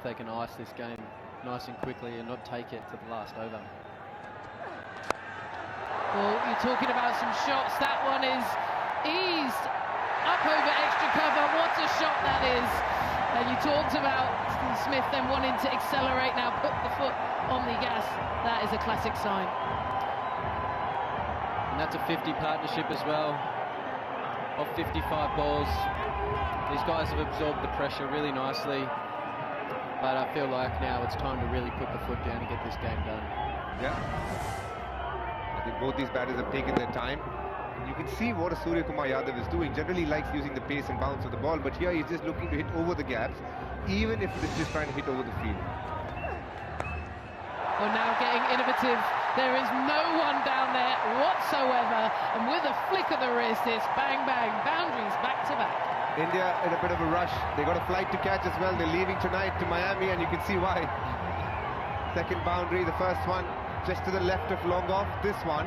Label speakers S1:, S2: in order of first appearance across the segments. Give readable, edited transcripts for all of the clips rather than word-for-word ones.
S1: if they can ice this game nice and quickly and not take it to the last over.
S2: Well, you're talking about some shots. That one is eased up over extra cover. What a shot that is. And you talked about Steve Smith then wanting to accelerate, now put the foot on the gas. That is a classic sign.
S1: And that's a 50 partnership as well. Of 55 balls. These guys have absorbed the pressure really nicely. But I feel like now it's time to really put the foot down and get this game done.
S3: Yeah. I think both these batters have taken their time. And you can see what Surya Kumar Yadav is doing. Generally likes using the pace and bounce of the ball, but here he's just looking to hit over the gaps, even if it's just trying to hit over the field.
S2: Well, now getting innovative. There is no one down there whatsoever, and with a flick of the wrist, it's bang, bang, boundaries back to back.
S3: India in a bit of a rush. They got a flight to catch as well. They're leaving tonight to Miami, and you can see why. Second boundary, the first one just to the left of long off. This one,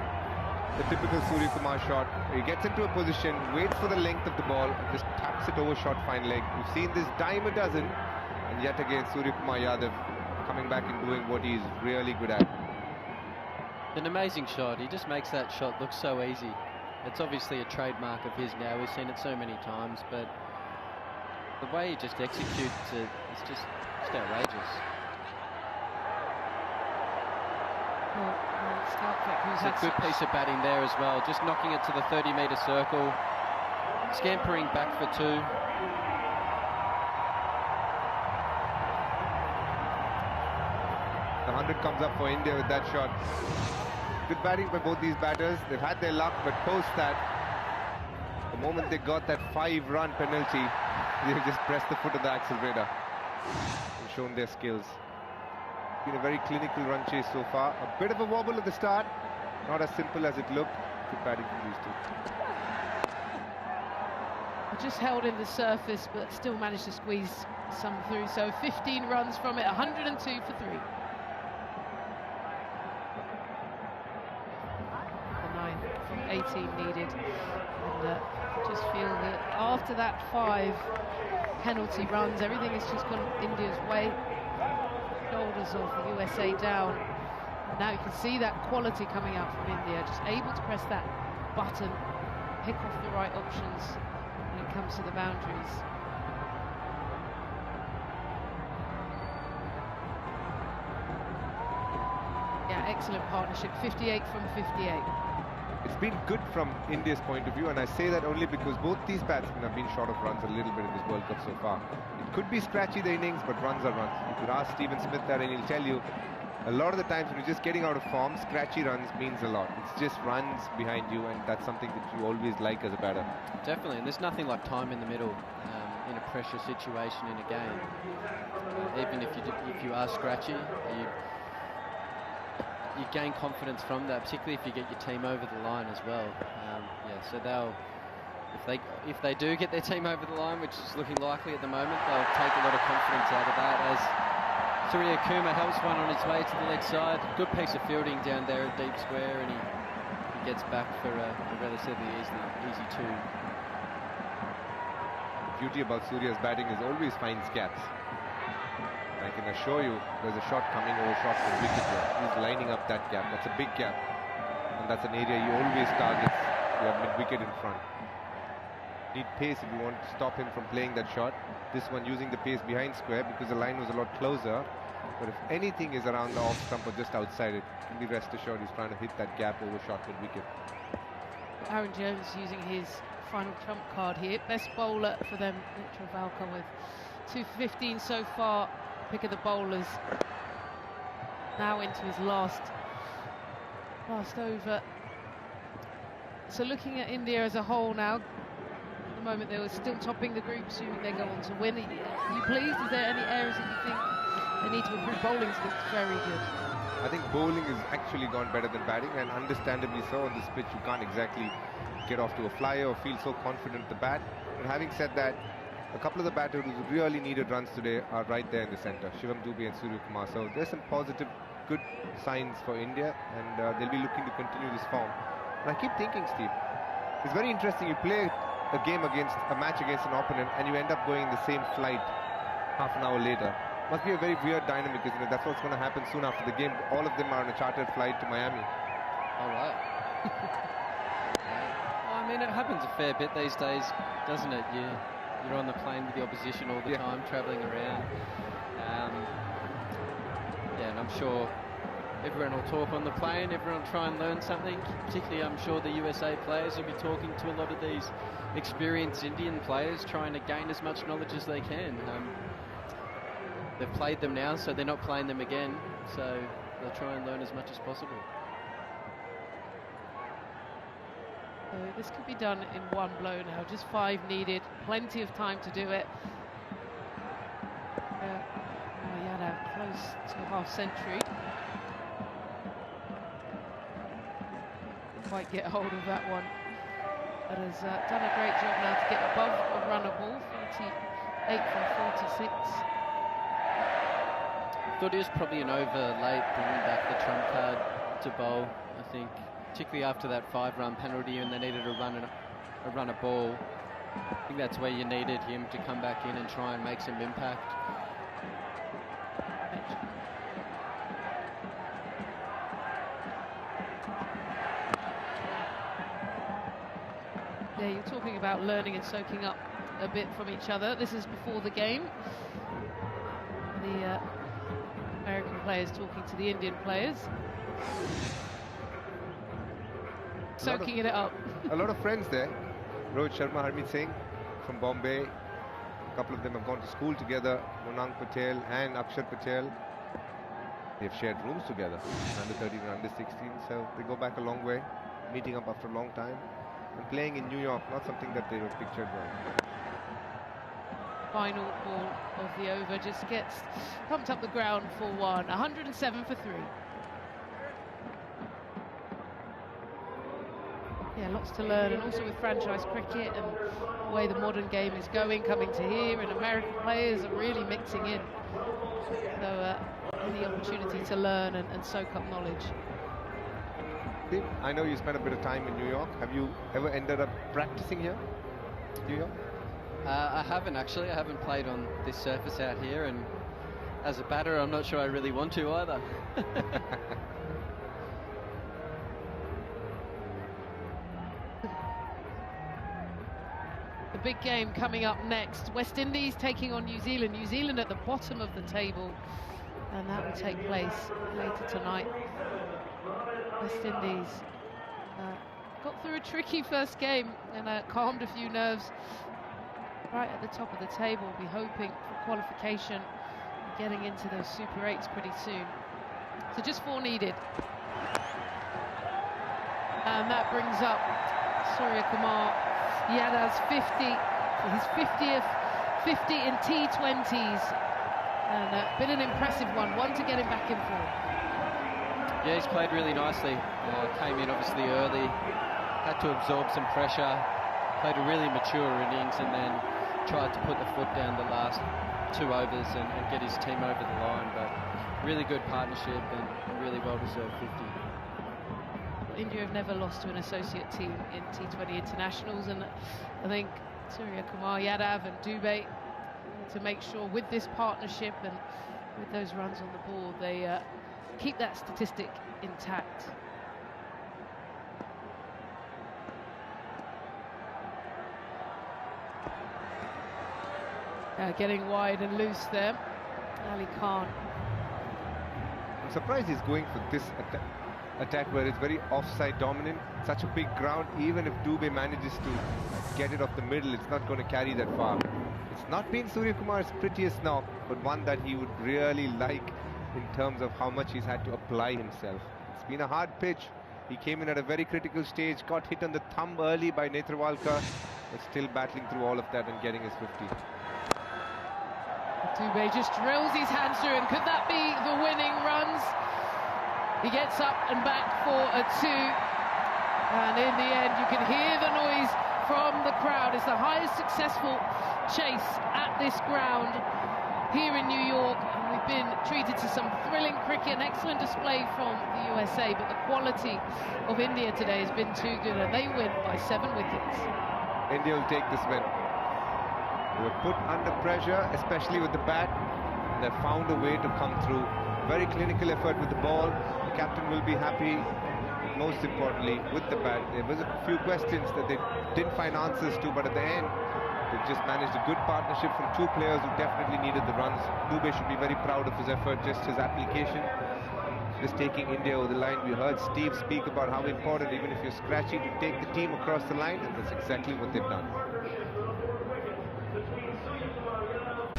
S3: the typical Surya Kumar shot. He gets into a position, waits for the length of the ball, and just taps it over short fine leg. We've seen this dime a dozen, and yet again Surya Kumar Yadav coming back and doing what he's really good at.
S1: An amazing shot. He just makes that shot look so easy. It's obviously a trademark of his now. We've seen it so many times, but the way he just executes it is just outrageous. It's a good piece of batting there as well. Just knocking it to the 30-metre circle, scampering back for two.
S3: The 100 comes up for India with that shot. Good batting by both these batters. They've had their luck, but post that, the moment they got that 5-run penalty, they've just pressed the foot of the accelerator and shown their skills. Been a very clinical run chase so far. A bit of a wobble at the start, not as simple as it looked. Good batting from these two.
S2: Just held in the surface, but still managed to squeeze some through. So 15 runs from it, 102 for 3. The 9 from 18 needed. And just feel that after that 5 penalty runs, everything has just gone India's way. Shoulders of the USA down. And now you can see that quality coming out from India, just able to press that button, pick off the right options when it comes to the boundaries. Yeah, excellent partnership, 58 from 58.
S3: It's been good from India's point of view, and I say that only because both these batsmen have been short of runs a little bit in this World Cup so far. It could be scratchy, the innings, but runs are runs. You could ask Stephen Smith that and he'll tell you, a lot of the times when you're just getting out of form, scratchy runs means a lot. It's just runs behind you, and that's something that you always like as a batter.
S1: Definitely, and there's nothing like time in the middle in a pressure situation in a game. Even if you are scratchy, you gain confidence from that, particularly if you get your team over the line as well. Yeah, so if they do get their team over the line, which is looking likely at the moment, they'll take a lot of confidence out of that. As Surya Kumar helps one on his way to the leg side, good piece of fielding down there at deep square, and he gets back for a relatively easy 2.
S3: The beauty about Surya's batting is always finds gaps. I can assure you there's a shot coming over shot from wicket here. He's lining up that gap. That's a big gap. And that's an area he always targets. You have mid-wicket in front. Need pace if you want to stop him from playing that shot. This one using the pace behind square because the line was a lot closer. But if anything is around the off stump or just outside it, can be rest assured he's trying to hit that gap over shot mid-wicket.
S2: Aaron Jones using his final trump card here. Best bowler for them, Mitra Valkar, with 215 so far. Pick of the bowlers, now into his last over. So looking at India as a whole now, at the moment they were still topping the group, assuming they go on to win. Are you pleased? Is there any areas that you think they need to improve? Bowling's looked very good.
S3: I think bowling has actually gone better than batting, and understandably so. On this pitch you can't exactly get off to a flyer or feel so confident at the bat. But having said that, a couple of the batters who really needed runs today are right there in the centre, Shivam Dube and Surya Kumar. So there's some positive, good signs for India, and they'll be looking to continue this form. And I keep thinking, Steve, it's very interesting. You play a match against an opponent, and you end up going in the same flight half an hour later. Must be a very weird dynamic, isn't it? That's what's going to happen soon after the game. All of them are on a chartered flight to Miami.
S1: All right. Well, I mean, it happens a fair bit these days, doesn't it? You're on the plane with the opposition all the time, travelling around. Yeah, and I'm sure everyone will talk on the plane, everyone will try and learn something. Particularly, I'm sure the USA players will be talking to a lot of these experienced Indian players, trying to gain as much knowledge as they can. They've played them now, so they're not playing them again. So they'll try and learn as much as possible.
S2: So this could be done in one blow now, just 5 needed, plenty of time to do it. Yadav close to half century. Didn't quite get hold of that one, but has done a great job now to get above a runner ball, 48 from 46.
S1: Thought he was probably an over late, bringing back the trump card to bowl, I think. Particularly after that 5-run penalty and they needed a run a ball. I think that's where you needed him to come back in and try and make some impact.
S2: Yeah, you're talking about learning and soaking up a bit from each other. This is before the game. The American players talking to the Indian players. Soaking it up.
S3: A lot of friends there. Rohit Sharma, Harmeet Singh from Bombay. A couple of them have gone to school together. Monang Patel and Akshar Patel. They've shared rooms together, under 13 and under 16. So they go back a long way, meeting up after a long time. And playing in New York, not something that they were pictured by.
S2: Final ball of the over just gets pumped up the ground for 1. 107 for 3. Yeah, lots to learn, and also with franchise cricket and the way the modern game is going, coming to here, and American players are really mixing in. So the opportunity to learn and soak up knowledge.
S3: Tim, I know you spent a bit of time in New York. Have you ever ended up practicing here, New York?
S1: I haven't actually. I haven't played on this surface out here, and as a batter, I'm not sure I really want to either.
S2: The big game coming up next. West Indies taking on New Zealand. New Zealand at the bottom of the table, and that will take place later tonight. West Indies got through a tricky first game and calmed a few nerves right at the top of the table. We'll be hoping for qualification and getting into those Super 8s pretty soon. So just 4 needed. And that brings up Surya Kumar Yadav's 50, his 50th 50 in T20s. And been an impressive one to get him back in form.
S1: Yeah, he's played really nicely. Came in obviously early, had to absorb some pressure, played a really mature innings, and then tried to put the foot down the last 2 overs and get his team over the line. But really good partnership and really well-deserved 50.
S2: India have never lost to an associate team in T20 internationals, and I think Surya Kumar Yadav and Dubey, to make sure with this partnership and with those runs on the board, they keep that statistic intact. Getting wide and loose there, Ali Khan.
S3: I'm surprised he's going for this attack where it's very offside dominant. Such a big ground, even if Dubey manages to get it off the middle, it's not going to carry that far. It's not been Surya Kumar's prettiest knock, but one that he would really like in terms of how much he's had to apply himself. It's been a hard pitch. He came in at a very critical stage, got hit on the thumb early by Netrawalkar, but still battling through all of that and getting his 50.
S2: Dubey just drills his hands through, and could that be the winning runs? He gets up and back for a 2, and in the end you can hear the noise from the crowd. It's the highest successful chase at this ground here in New York, and we've been treated to some thrilling cricket, an excellent display from the USA, but the quality of India today has been too good, and they win by 7 wickets.
S3: India will take this win. They were put under pressure, especially with the bat. and they've found a way to come through. Very clinical effort with the ball. The captain will be happy. Most importantly, with the bat, there was a few questions that they didn't find answers to, but at the end, they just managed a good partnership from two players who definitely needed the runs. Dubey should be very proud of his effort, just his application, just taking India over the line. We heard Steve speak about how important, even if you're scratchy, to take the team across the line, and that's exactly what they've done.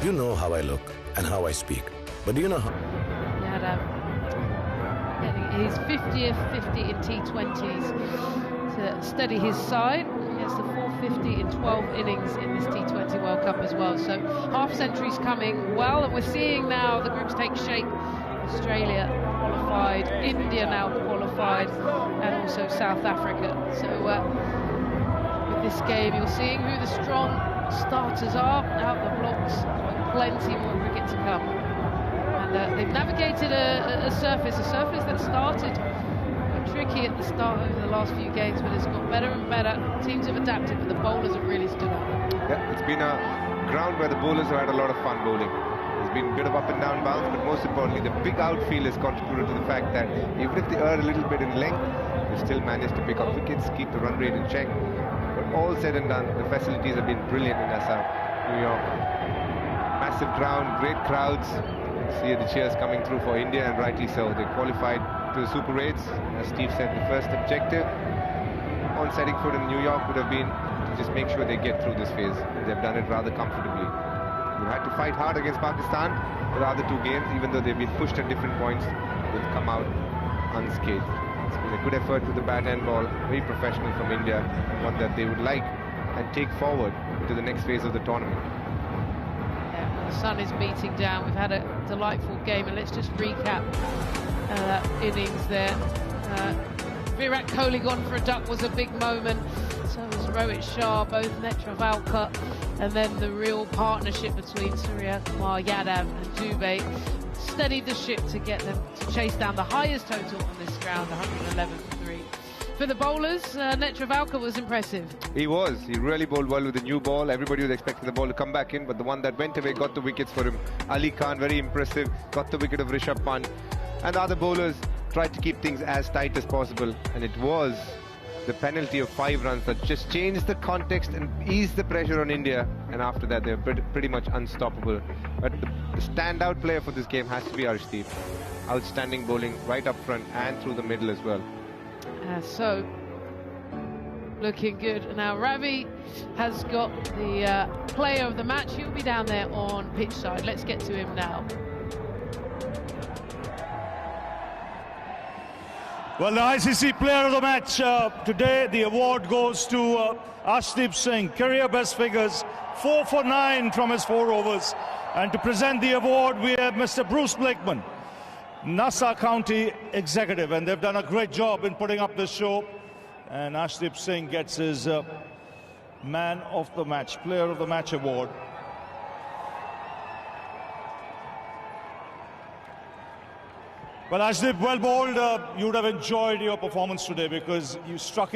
S4: You know how I look and how I speak, but do you know how?
S2: Getting his 50th 50 in T20s to steady his side. He has the 450 in 12 innings in this T20 World Cup as well. So half centuries coming well, and we're seeing now the groups take shape. Australia qualified, India now qualified, and also South Africa. So with this game, you're seeing who the strong starters are out the blocks. Plenty more cricket to come. And they've navigated a surface that started tricky at the start over the last few games, but it's got better and better. Teams have adapted, but the bowlers have really stood up.
S3: Yeah, it's been a ground where the bowlers have had a lot of fun bowling. There's been a bit of up and down bounce, but most importantly, the big outfield has contributed to the fact that even if they err a little bit in length, they still managed to pick up wickets, keep the run rate in check. But all said and done, the facilities have been brilliant in Nassau, New York. Massive ground, great crowds. See the cheers coming through for India, and rightly so. They qualified to the Super 8s. As Steve said, the first objective on setting foot in New York would have been to just make sure they get through this phase. And they've done it rather comfortably. We had to fight hard against Pakistan for the other two games, even though they've been pushed at different points. They've come out unscathed. It's been a good effort with the bat and ball, very professional from India, one that they would like and take forward to the next phase of the tournament.
S2: The sun is beating down. We've had a delightful game, and let's just recap that innings there. Virat Kohli gone for a duck was a big moment. So was Rohit Shah, both Netravalkar, and then the real partnership between Surya Kumar Yadav and Dubey steadied the ship to get them to chase down the highest total on this ground, 111 for 3. For the bowlers, Netravalkar was impressive.
S3: He was. He really bowled well with the new ball. Everybody was expecting the ball to come back in, but the one that went away got the wickets for him. Ali Khan, very impressive, got the wicket of Rishabh Pant. And the other bowlers tried to keep things as tight as possible. And it was the penalty of 5 runs that just changed the context and eased the pressure on India. And after that, they were pretty much unstoppable. But the standout player for this game has to be Arshdeep. Outstanding bowling right up front and through the middle as well.
S2: So looking good. Now Ravi has got the player of the match. He'll be down there on pitch side. Let's get to him now.
S5: Well, the ICC player of the match today, the award goes to Arshdeep Singh. Career best figures, 4 for 9 from his 4 overs. And to present the award, we have Mr. Bruce Blakeman, Nassau County executive, and they've done a great job in putting up this show. And Arshdeep Singh gets his man of the match, player of the match award. Well, Arshdeep, well bowled. You would have enjoyed your performance today because you struck